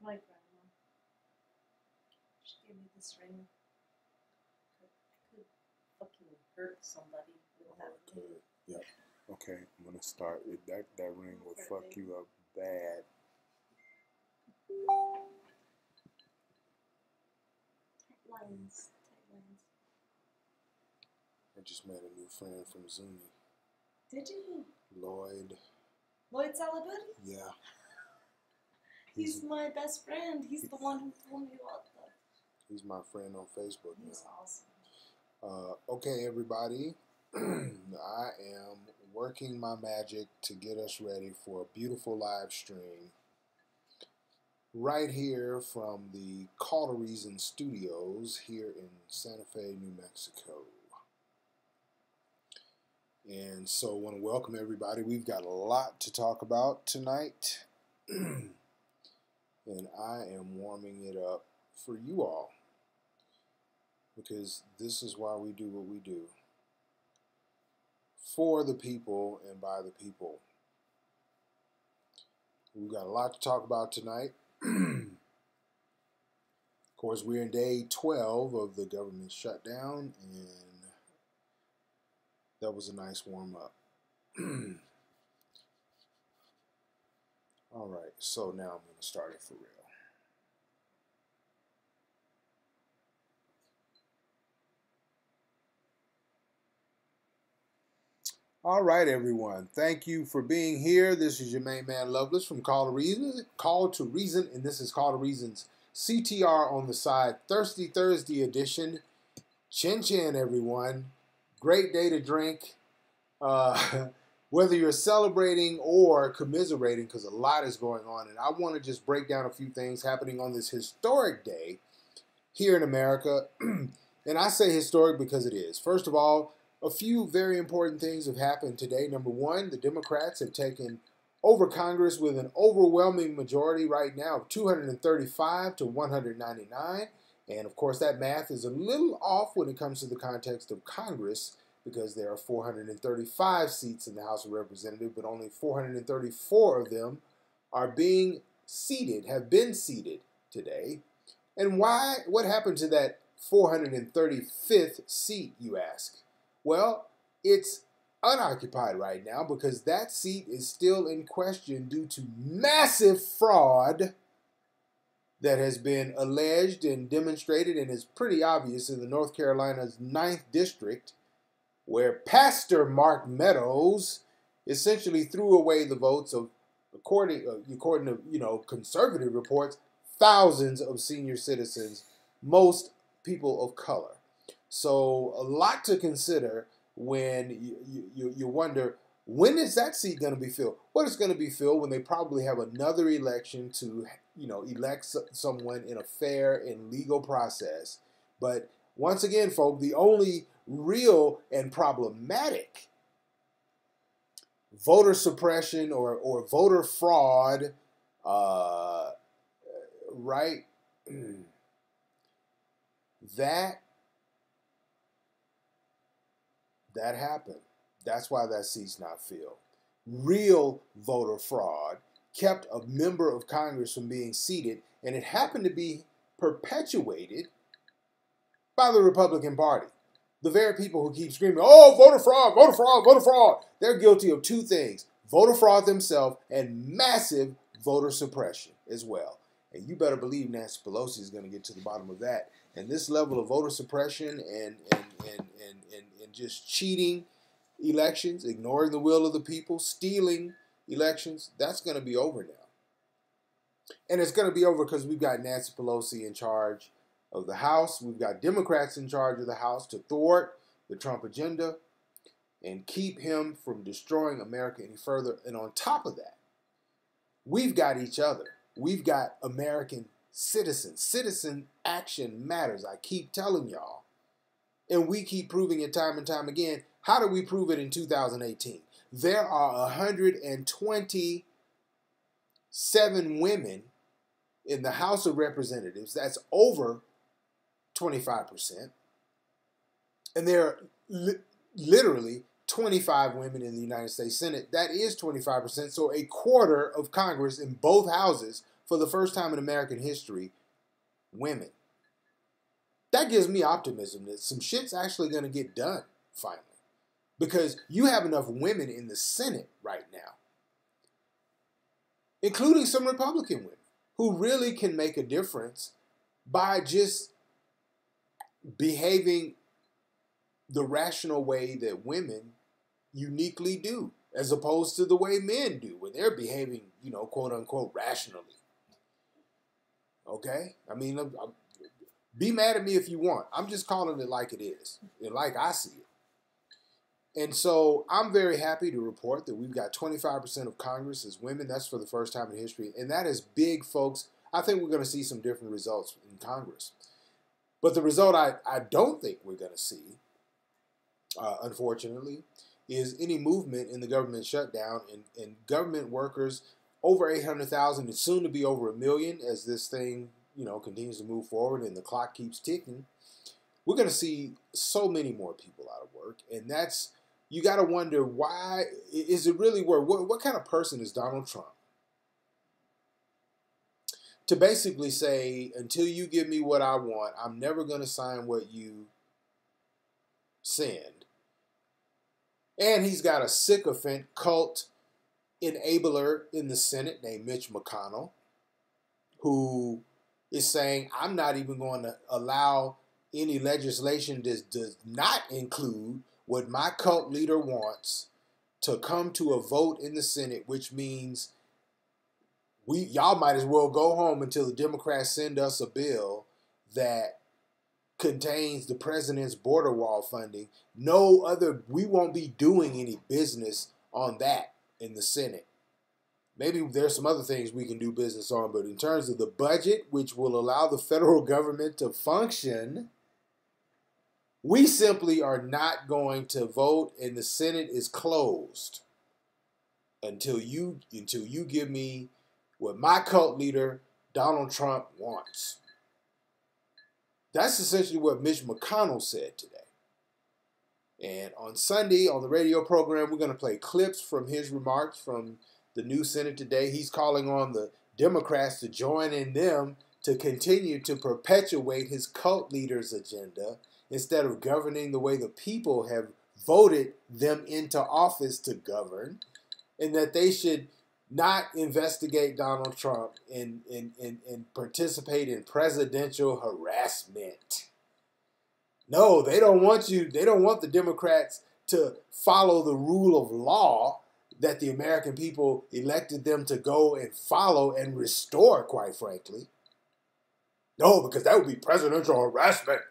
My grandma. She gave me this ring. I could fucking hurt somebody with that ring. Yeah. Okay, I'm gonna start. That ring will fuck you up bad. Tight lines. Tight lines. I just made a new friend from Zuni. Did you? Lloyd. Lloyd Salabud? Yeah. He's my best friend. He's the one who told me about that. He's my friend on Facebook now. He's awesome. Okay, everybody. I am working my magic to get us ready for a beautiful live stream right here from the Call to Reason studios here in Santa Fe, New Mexico. And so I want to welcome everybody. We've got a lot to talk about tonight. And I am warming it up for you all, because this is why we do what we do. For the people and by the people. We've got a lot to talk about tonight. Of course, we're in day 12 of the government shutdown, and that was a nice warm up. All right, so now I'm going to start it for real. All right, everyone. Thank you for being here. This is your main man, Loveless, from Call to Reason. Call to Reason, and this is Call to Reason's CTR on the side, Thirsty Thursday edition. Chin chin, everyone. Great day to drink. Whether you're celebrating or commiserating, because a lot is going on, and I want to just break down a few things happening on this historic day here in America. And I say historic because it is. First of all, a few very important things have happened today. Number one, the Democrats have taken over Congress with an overwhelming majority right now of 235 to 199. And of course, that math is a little off when it comes to the context of Congress, because there are 435 seats in the House of Representatives, but only 434 of them are being seated, have been seated today. And why? What happened to that 435th seat, you ask? Well, it's unoccupied right now because that seat is still in question due to massive fraud that has been alleged and demonstrated, and is pretty obvious in the North Carolina's 9th District, where Pastor Mark Meadows essentially threw away the votes of, according to conservative reports, thousands of senior citizens, most people of color. So a lot to consider when you wonder, when is that seat going to be filled? Well, it's going to be filled when they probably have another election to, elect someone in a fair and legal process. But once again, folks, the only real and problematic voter suppression or voter fraud, right? That happened. That's why that seat's not filled. Real voter fraud kept a member of Congress from being seated, and it happened to be perpetuated by the Republican Party. The very people who keep screaming, oh, voter fraud, voter fraud, voter fraud. They're guilty of two things: voter fraud themselves and massive voter suppression as well. And you better believe Nancy Pelosi is going to get to the bottom of that. And this level of voter suppression and just cheating elections, ignoring the will of the people, stealing elections, that's going to be over now. And it's going to be over because we've got Nancy Pelosi in charge of the House. We've got Democrats in charge of the House to thwart the Trump agenda and keep him from destroying America any further. And on top of that, we've got each other. We've got American citizens. Citizen action matters. I keep telling y'all. And we keep proving it time and time again. How do we prove it in 2018? There are 127 women in the House of Representatives. That's over 25%. And there are literally 25 women in the United States Senate. That is 25%. So a quarter of Congress in both houses for the first time in American history, women. That gives me optimism that some shit's actually going to get done finally. Because you have enough women in the Senate right now, including some Republican women, who really can make a difference by just behaving the rational way that women uniquely do, as opposed to the way men do, when they're behaving, quote unquote, rationally. Okay? I mean, be mad at me if you want. I'm just calling it like it is, and like I see it. And so I'm very happy to report that we've got 25% of Congress as women. That's for the first time in history. And that is big, folks. I think we're going to see some different results in Congress. But the result I don't think we're going to see, unfortunately, is any movement in the government shutdown and government workers, over 800,000 and soon to be over 1 million as this thing, continues to move forward and the clock keeps ticking. We're going to see so many more people out of work. And that's, you got to wonder, why is it really work? What kind of person is Donald Trump to basically say, until you give me what I want, I'm never going to sign what you send? And he's got a sycophant cult enabler in the Senate named Mitch McConnell, who is saying, I'm not even going to allow any legislation that does not include what my cult leader wants to come to a vote in the Senate, which means y'all might as well go home until the Democrats send us a bill that contains the president's border wall funding. We won't be doing any business on that in the Senate. Maybe there's some other things we can do business on, but in terms of the budget, which will allow the federal government to function, we simply are not going to vote, and the Senate is closed until you give me what my cult leader, Donald Trump, wants. That's essentially what Mitch McConnell said today. And on Sunday, on the radio program, we're going to play clips from his remarks from the new Senate today. He's calling on the Democrats to join in them to continue to perpetuate his cult leader's agenda instead of governing the way the people have voted them into office to govern, and that they should not investigate Donald Trump and participate in presidential harassment. No, they don't want you. They don't want the Democrats to follow the rule of law that the American people elected them to go and follow and restore, quite frankly. No, because that would be presidential harassment.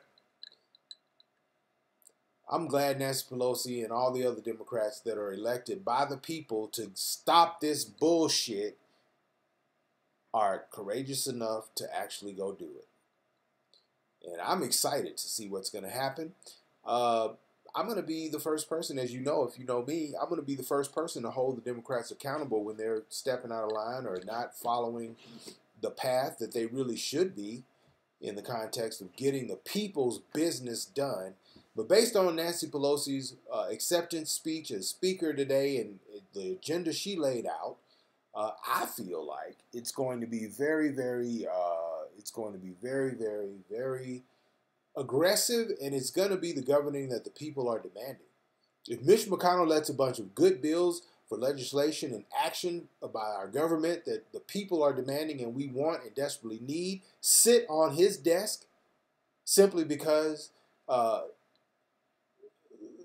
I'm glad Nancy Pelosi and all the other Democrats that are elected by the people to stop this bullshit are courageous enough to actually go do it. And I'm excited to see what's going to happen. I'm going to be the first person, as you know, if you know me, I'm going to be the first person to hold the Democrats accountable when they're stepping out of line or not following the path that they really should be in the context of getting the people's business done. But based on Nancy Pelosi's acceptance speech as Speaker today and the agenda she laid out, I feel like it's going to be very, very aggressive, and it's going to be the governing that the people are demanding. If Mitch McConnell lets a bunch of good bills for legislation and action by our government that the people are demanding and we want and desperately need sit on his desk simply because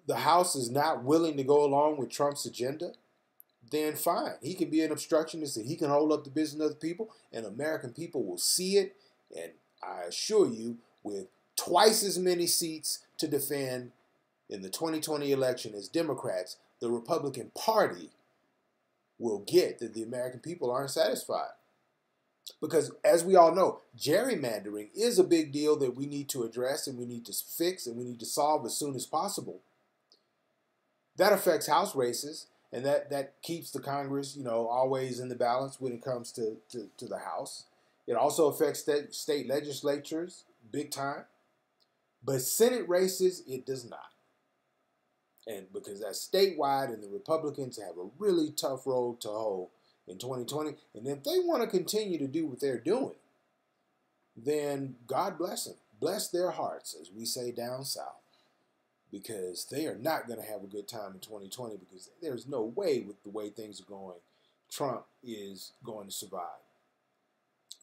the House is not willing to go along with Trump's agenda, then fine. He can be an obstructionist and he can hold up the business of the people, and American people will see it. And I assure you, with twice as many seats to defend in the 2020 election as Democrats, the Republican Party will get that the American people aren't satisfied. Because as we all know, gerrymandering is a big deal that we need to address and we need to fix and we need to solve as soon as possible. That affects House races, and that keeps the Congress, always in the balance when it comes to the House. It also affects state legislatures big time. But Senate races, it does not. And because that's statewide and the Republicans have a really tough road to hoe in 2020. And if they want to continue to do what they're doing, then God bless them. Bless their hearts, as we say down south, because they are not going to have a good time in 2020, because there's no way, with the way things are going, Trump is going to survive.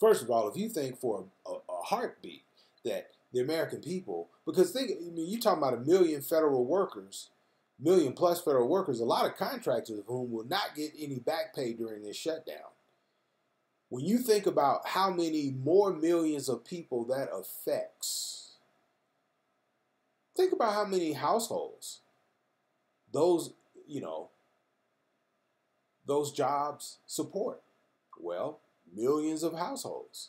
First of all, if you think for a heartbeat that the American people, because you're talking about 1 million federal workers, million plus federal workers, a lot of contractors of whom will not get any back pay during this shutdown. When you think about how many more millions of people that affects, think about how many households those jobs support. Well, millions of households,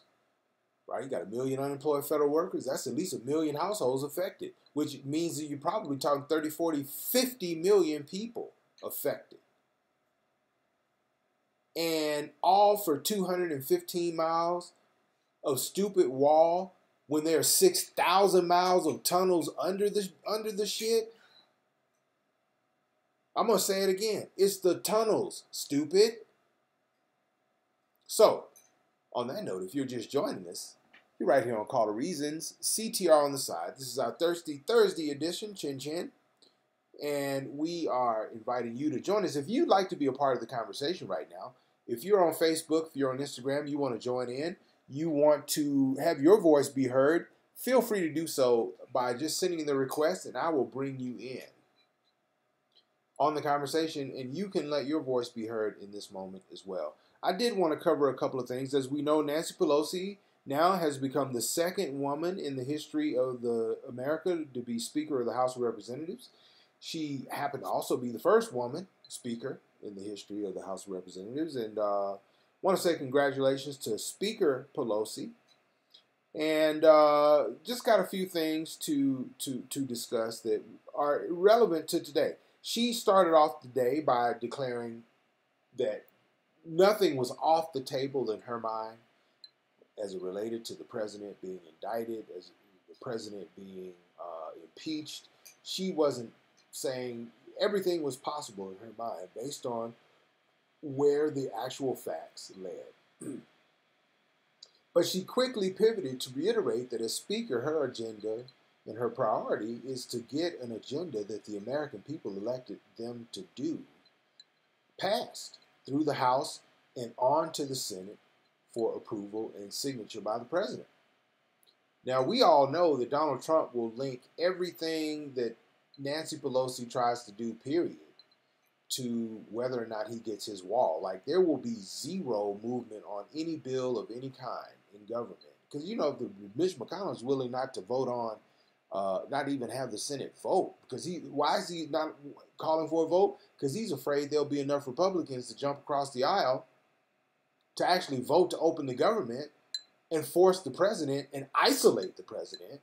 right? You got 1 million unemployed federal workers. That's at least 1 million households affected, which means that you're probably talking 30, 40, 50 million people affected. And all for 215 miles of stupid wall when there are 6,000 miles of tunnels under the shit. I'm going to say it again. It's the tunnels, stupid. So, on that note, if you're just joining us, you're right here on Call to Reasons, CTR on the side. This is our Thirsty Thursday edition, Chin Chin. And we are inviting you to join us. If you'd like to be a part of the conversation right now, if you're on Facebook, if you're on Instagram, you want to join in, you want to have your voice be heard, feel free to do so by just sending the request, and I will bring you in on the conversation, and you can let your voice be heard in this moment as well. I did want to cover a couple of things. As we know, Nancy Pelosi now has become the second woman in the history of America to be Speaker of the House of Representatives. She happened to also be the first woman Speaker in the history of the House of Representatives. And want to say congratulations to Speaker Pelosi. And just got a few things to discuss that are relevant to today. She started off the day by declaring that nothing was off the table in her mind as it related to the president being indicted, as the president being impeached. She wasn't saying everything was possible in her mind based on where the actual facts led. But she quickly pivoted to reiterate that as Speaker, her agenda and her priority is to get an agenda that the American people elected them to do passed through the House and on to the Senate for approval and signature by the president. Now, we all know that Donald Trump will link everything that Nancy Pelosi tries to do, period, to whether or not he gets his wall. Like, there will be zero movement on any bill of any kind in government. Because, Mitch McConnell is willing not to vote on, not even have the Senate vote. Because why is he not calling for a vote? Because he's afraid there'll be enough Republicans to jump across the aisle to actually vote to open the government and force the president and isolate the president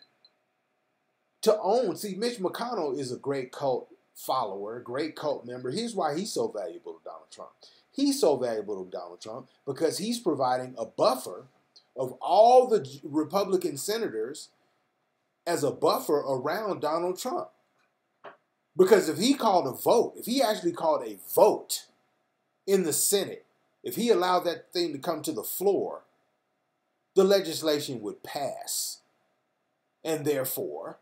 to own. See, Mitch McConnell is a great cult follower, great cult member. Here's why he's so valuable to Donald Trump. He's so valuable to Donald Trump because he's providing a buffer of all the Republican senators as a buffer around Donald Trump. Because if he called a vote, if he actually called a vote in the Senate, if he allowed that thing to come to the floor, the legislation would pass. And therefore,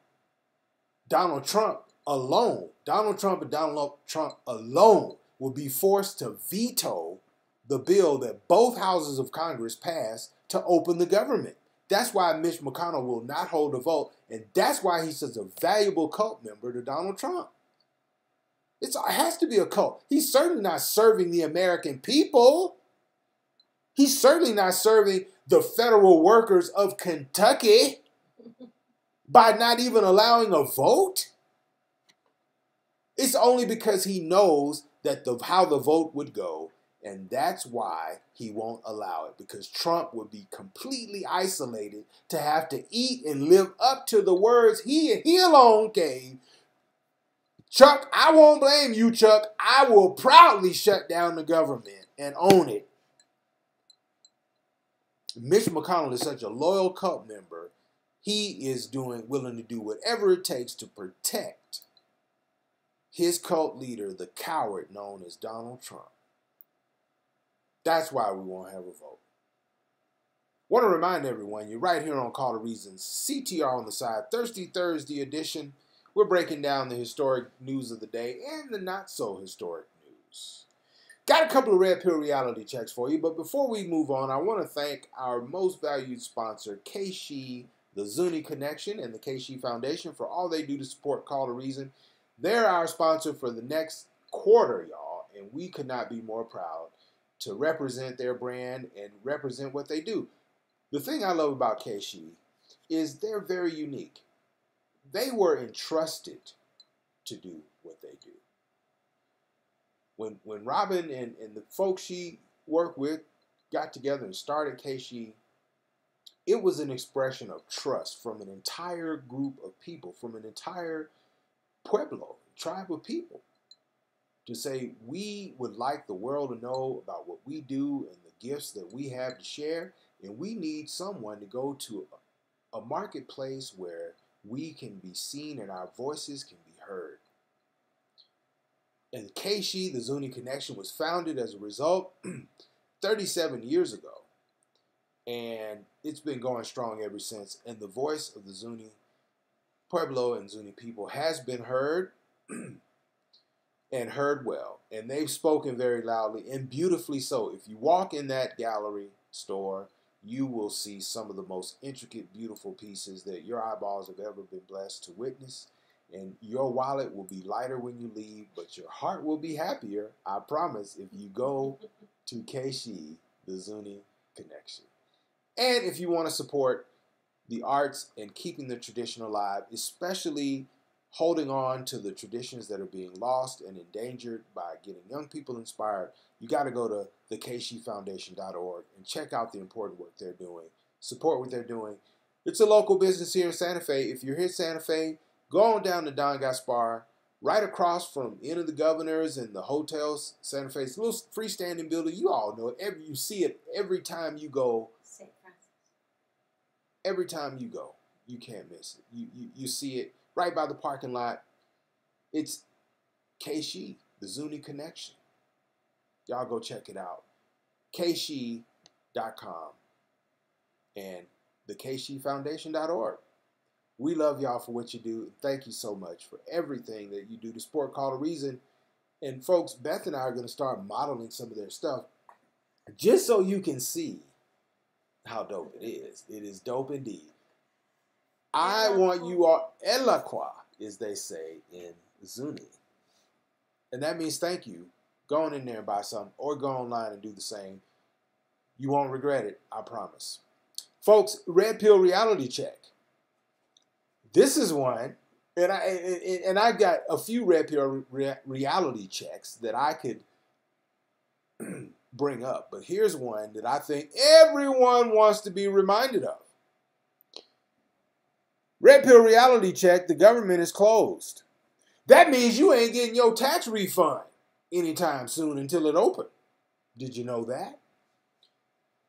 Donald Trump and Donald Trump alone will be forced to veto the bill that both houses of Congress passed to open the government. That's why Mitch McConnell will not hold a vote, and that's why he's such a valuable cult member to Donald Trump. It has to be a cult. He's certainly not serving the American people. He's certainly not serving the federal workers of Kentucky by not even allowing a vote. It's only because he knows that how the vote would go, and that's why he won't allow it, because Trump would be completely isolated to have to eat and live up to the words he alone gave. Chuck, I won't blame you, Chuck. I will proudly shut down the government and own it. Mitch McConnell is such a loyal cult member, he is willing to do whatever it takes to protect his cult leader, the coward known as Donald Trump. That's why we won't have a vote. Want to remind everyone, you're right here on Call to Reasons, CTR on the Side, Thirsty Thursday edition. We're breaking down the historic news of the day and the not so historic news. Got a couple of Red Pill reality checks for you, but before we move on, I want to thank our most valued sponsor, KSHE, the Zuni Connection, and the KSHE Foundation for all they do to support Call to Reason. They're our sponsor for the next quarter, y'all, and we could not be more proud to represent their brand and represent what they do. The thing I love about KSHE is they're very unique. They were entrusted to do what they do. When Robin and the folks she worked with got together and started KSHE, it was an expression of trust from an entire group of people, from an entire pueblo, tribe of people, to say we would like the world to know about what we do and the gifts that we have to share, and we need someone to go to a marketplace where we can be seen and our voices can be heard. And KSHE, the Zuni Connection, was founded as a result 37 years ago. And it's been going strong ever since. And the voice of the Zuni Pueblo and Zuni people has been heard and heard well. And they've spoken very loudly and beautifully so. If you walk in that gallery store, you will see some of the most intricate, beautiful pieces that your eyeballs have ever been blessed to witness. And your wallet will be lighter when you leave, but your heart will be happier, I promise, if you go to KSHE, the Zuni Connection. And if you want to support the arts and keeping the tradition alive, especially holding on to the traditions that are being lost and endangered by getting young people inspired, you got to go to thekshfoundation.org and check out the important work they're doing. Support what they're doing. It's a local business here in Santa Fe. If you're here in Santa Fe, go on down to Don Gaspar, right across from Inn of the Governors and the hotels, Santa Fe. It's a little freestanding building. You all know it. You see it every time you go. St. Francis. Every time you go, you can't miss it. You see it right by the parking lot. It's KSHE, the Zuni Connection. Y'all go check it out. KSHE.com and thekshfoundation.org. We love y'all for what you do. Thank you so much for everything that you do to support Call to Reason. And folks, Beth and I are going to start modeling some of their stuff just so you can see how dope it is. It is dope indeed. I want you all, Elakwa, as they say in Zuni. And that means thank you. Go on in there and buy something, or go online and do the same. You won't regret it, I promise. Folks, Red Pill reality check. This is one, and I got a few Red Pill reality checks that I could bring up, but here's one that I think everyone wants to be reminded of. Red Pill reality check, the government is closed. That means you ain't getting your tax refund anytime soon until it opens. Did you know that?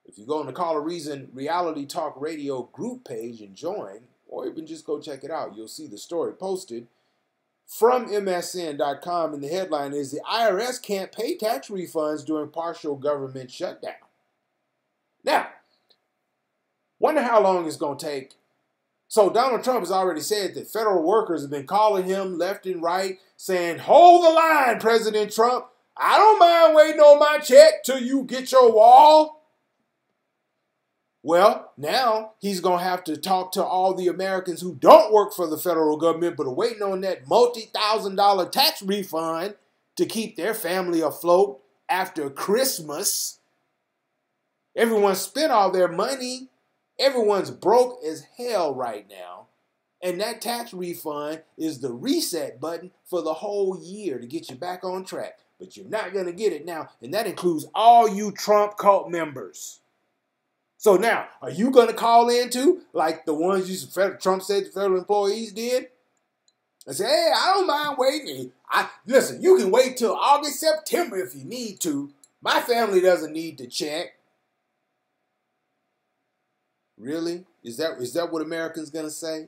If you go on the Call to Reason Reality Talk Radio group page and join, or even just go check it out, you'll see the story posted from MSN.com, and the headline is, the IRS can't pay tax refunds during partial government shutdown. Now, wonder how long it's going to take. So Donald Trump has already said that federal workers have been calling him left and right, saying, hold the line, President Trump. I don't mind waiting on my check till you get your wall. Well, now he's going to have to talk to all the Americans who don't work for the federal government but are waiting on that multi-$1,000 tax refund to keep their family afloat after Christmas. Everyone spent all their money. Everyone's broke as hell right now. And that tax refund is the reset button for the whole year to get you back on track. But you're not going to get it now. And that includes all you Trump cult members. So now, are you going to call in too, like the ones Trump said the federal employees did? And say, hey, I don't mind waiting. Listen, you can wait till August, September if you need to. My family doesn't need to check. Really? Is that what Americans going to say?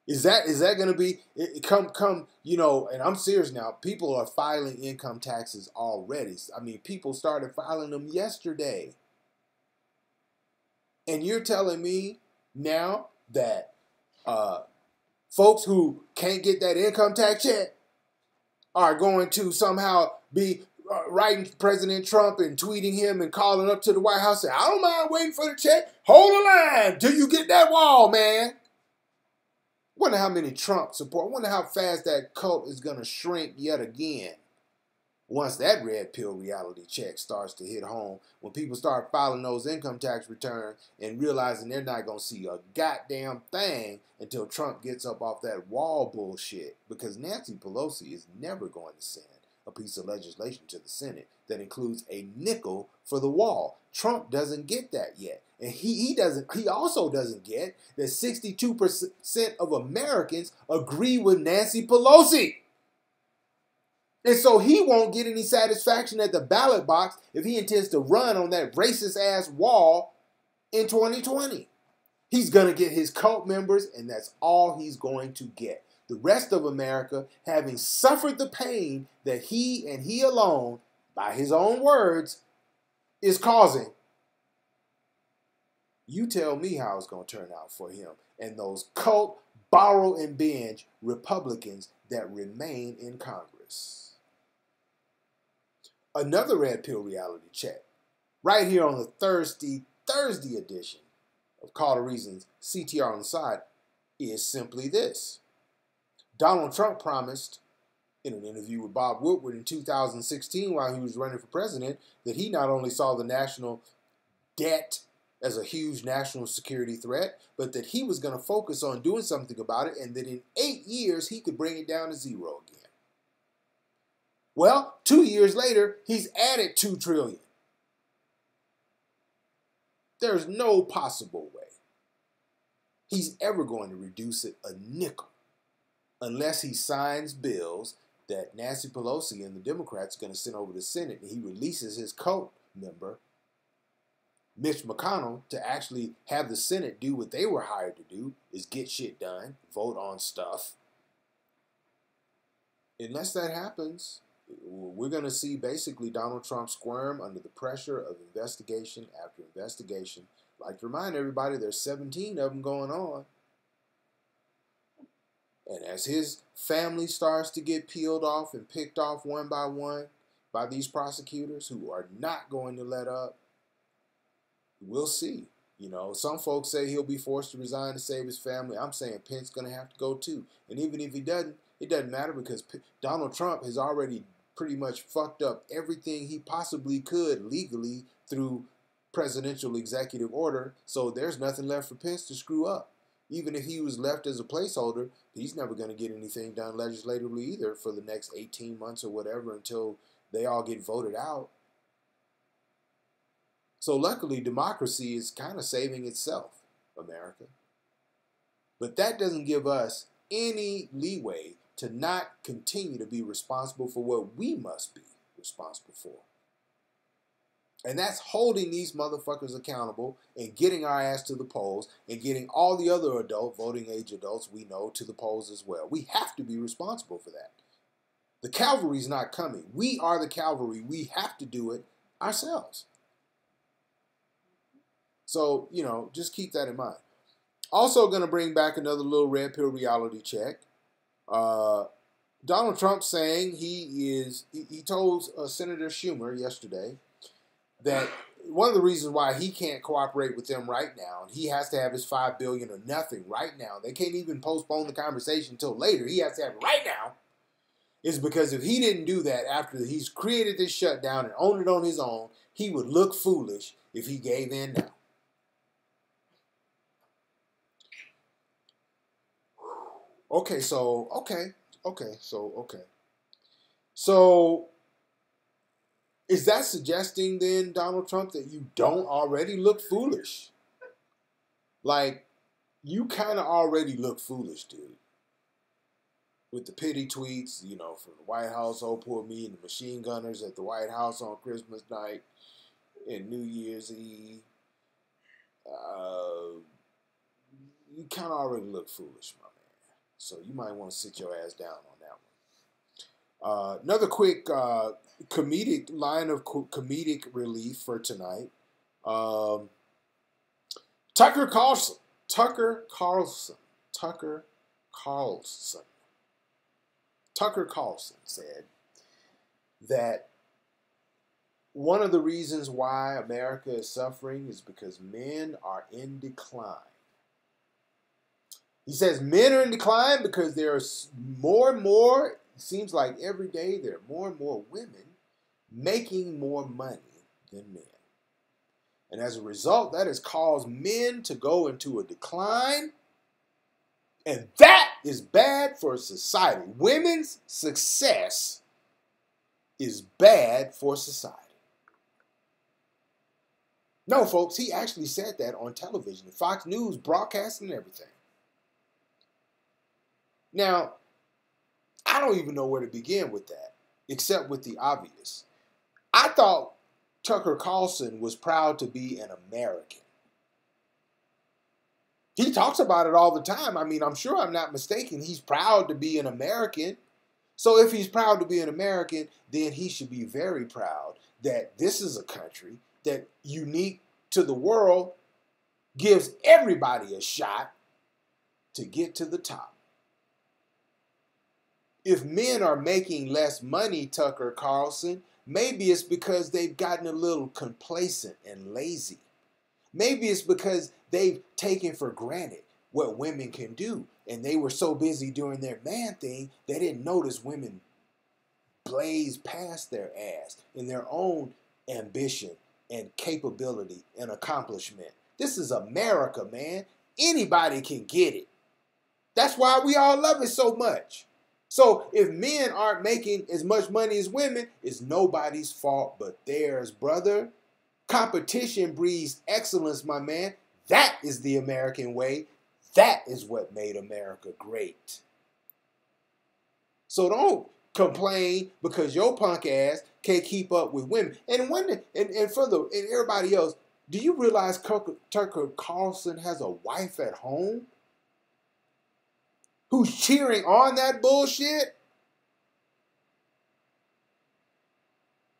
Is that going to be come you know? And I'm serious now. People are filing income taxes already. I mean, people started filing them yesterday, and you're telling me now that folks who can't get that income tax check are going to somehow be writing President Trump and tweeting him and calling up to the White House saying, I don't mind waiting for the check. Hold the line till you get that wall, man. Wonder how many Trump support. Wonder how fast that cult is going to shrink yet again once that red pill reality check starts to hit home. When people start filing those income tax returns and realizing they're not going to see a goddamn thing until Trump gets up off that wall bullshit. Because Nancy Pelosi is never going to send a piece of legislation to the Senate that includes a nickel for the wall. Trump doesn't get that yet. And he also doesn't get that 62% of Americans agree with Nancy Pelosi. And so he won't get any satisfaction at the ballot box if he intends to run on that racist ass wall in 2020. He's going to get his cult members, and that's all he's going to get. The rest of America, having suffered the pain that he and he alone, by his own words, is causing, you tell me how it's going to turn out for him and those cult, borrow, and binge Republicans that remain in Congress. Another red pill reality check, right here on the Thursday edition of Call to Reason's CTR on the Side, is simply this. Donald Trump promised in an interview with Bob Woodward in 2016 while he was running for president that he not only saw the national debt as a huge national security threat, but that he was going to focus on doing something about it and that in 8 years he could bring it down to zero again. Well, 2 years later, he's added $2 trillion. There's no possible way he's ever going to reduce it a nickel unless he signs bills that Nancy Pelosi and the Democrats are going to send over to the Senate, and he releases his cult member, Mitch McConnell, to actually have the Senate do what they were hired to do, is get shit done, vote on stuff. Unless that happens, we're going to see basically Donald Trump squirm under the pressure of investigation after investigation. I'd like to remind everybody there's 17 of them going on. And as his family starts to get peeled off and picked off one by these prosecutors who are not going to let up, we'll see. You know, some folks say he'll be forced to resign to save his family. I'm saying Pence's going to have to go too. And even if he doesn't, it doesn't matter because Donald Trump has already pretty much fucked up everything he possibly could legally through presidential executive order. So there's nothing left for Pence to screw up. Even if he was left as a placeholder, he's never going to get anything done legislatively either for the next 18 months or whatever until they all get voted out. So luckily, democracy is kind of saving itself, America. But that doesn't give us any leeway to not continue to be responsible for what we must be responsible for. And that's holding these motherfuckers accountable and getting our ass to the polls and getting all the other voting age adults we know to the polls as well. We have to be responsible for that. The cavalry's not coming. We are the cavalry. We have to do it ourselves. So, you know, just keep that in mind. Also going to bring back another little red pill reality check. Donald Trump saying he told Senator Schumer yesterday that one of the reasons why he can't cooperate with them right now, and he has to have his $5 billion or nothing right now, they can't even postpone the conversation until later, he has to have it right now, is because if he didn't do that after he's created this shutdown and owned it on his own, he would look foolish if he gave in now. Okay. So is that suggesting then, Donald Trump, that you don't already look foolish? Like, you kind of already look foolish, dude. With the pity tweets, you know, from the White House, oh, poor me, and the machine gunners at the White House on Christmas night and New Year's Eve. You kind of already look foolish, my man. So you might want to sit your ass down on that one. Another quick comedic line of comedic relief for tonight. Tucker Carlson. Tucker Carlson said that one of the reasons why America is suffering is because men are in decline. He says men are in decline because there are more and more, it seems like every day there are more and more women making more money than men. And as a result, that has caused men to go into a decline. And that is bad for society. Women's success is bad for society. No, folks, he actually said that on television. Fox News broadcasting and everything. Now, I don't even know where to begin with that, except with the obvious. I thought Tucker Carlson was proud to be an American. He talks about it all the time. I mean, I'm sure I'm not mistaken. He's proud to be an American. So if he's proud to be an American, then he should be very proud that this is a country that, unique to the world, gives everybody a shot to get to the top. If men are making less money, Tucker Carlson, maybe it's because they've gotten a little complacent and lazy. Maybe it's because they've taken for granted what women can do. And they were so busy doing their man thing, they didn't notice women blaze past their ass in their own ambition and capability and accomplishment. This is America, man. Anybody can get it. That's why we all love it so much. So if men aren't making as much money as women, it's nobody's fault but theirs, brother. Competition breeds excellence, my man. That is the American way. That is what made America great. So don't complain because your punk ass can't keep up with women. And everybody else, do you realize Tucker Carlson has a wife at home who's cheering on that bullshit?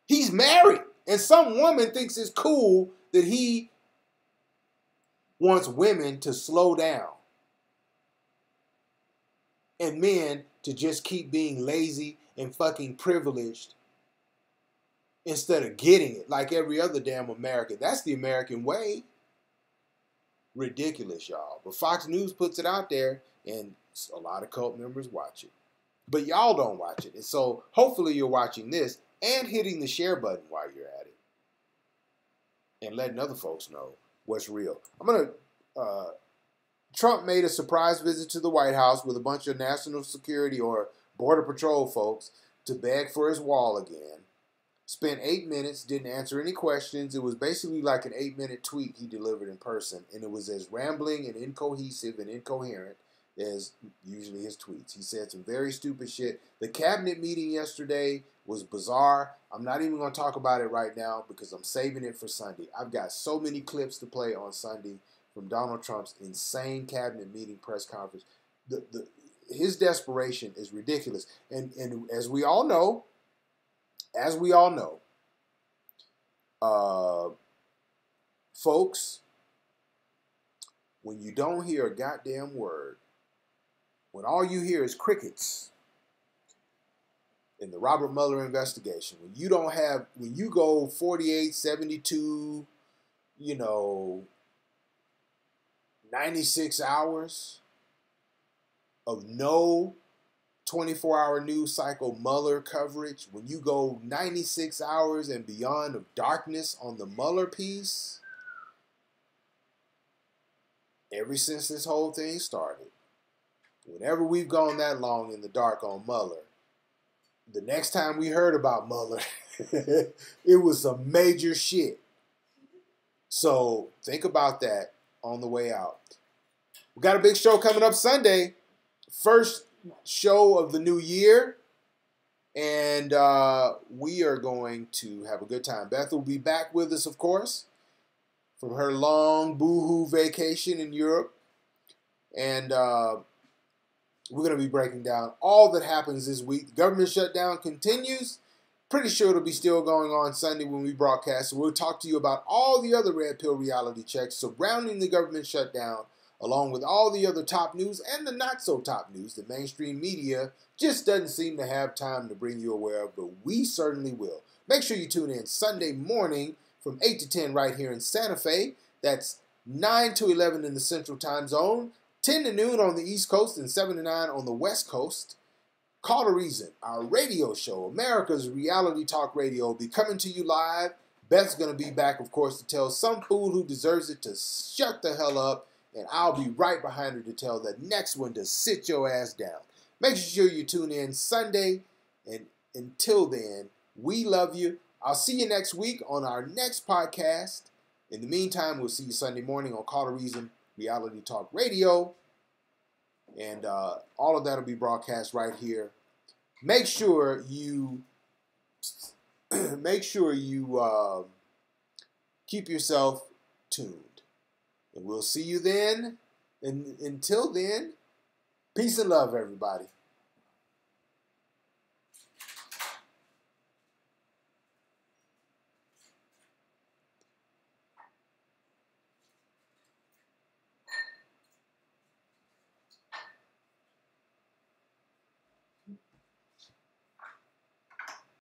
He's married, and some woman thinks it's cool that he wants women to slow down and men to just keep being lazy and fucking privileged instead of getting it like every other damn American. That's the American way. Ridiculous, y'all. But Fox News puts it out there, and a lot of cult members watch it. But y'all don't watch it. And so hopefully you're watching this and hitting the share button while you're at it and letting other folks know what's real. Trump made a surprise visit to the White House with a bunch of national security or border patrol folks to beg for his wall again. Spent 8 minutes, didn't answer any questions. It was basically like an 8-minute tweet he delivered in person, and it was as rambling and incohesive and incoherent as usually his tweets. He said some very stupid shit. The cabinet meeting yesterday was bizarre. I'm not even going to talk about it right now because I'm saving it for Sunday. I've got so many clips to play on Sunday from Donald Trump's insane cabinet meeting press conference. His desperation is ridiculous. And as we all know, folks, when you don't hear a goddamn word, when all you hear is crickets in the Robert Mueller investigation, when you go 48, 72, 96 hours of no 24-hour news cycle Mueller coverage, when you go 96 hours and beyond of darkness on the Mueller piece, ever since this whole thing started, whenever we've gone that long in the dark on Mueller, the next time we heard about Mueller, it was some major shit. So think about that on the way out. We got a big show coming up Sunday. First show of the new year. And we are going to have a good time. Beth will be back with us, of course, from her long boohoo vacation in Europe. And We're going to be breaking down all that happens this week. The government shutdown continues. Pretty sure it'll be still going on Sunday when we broadcast. So we'll talk to you about all the other red pill reality checks surrounding the government shutdown, along with all the other top news and the not so top news that mainstream media just doesn't seem to have time to bring you aware of, but we certainly will. Make sure you tune in Sunday morning from 8 to 10 right here in Santa Fe. That's 9 to 11 in the Central Time Zone, 10 to noon on the East Coast, and 7 to 9 on the West Coast. Call to Reason, our radio show, America's reality talk radio, will be coming to you live. Beth's going to be back, of course, to tell some fool who deserves it to shut the hell up, and I'll be right behind her to tell the next one to sit your ass down. Make sure you tune in Sunday, and until then, we love you. I'll see you next week on our next podcast. In the meantime, we'll see you Sunday morning on Call to Reason, Reality Talk Radio, and all of that will be broadcast right here. Make sure you keep yourself tuned, and we'll see you then. And until then, peace and love, everybody.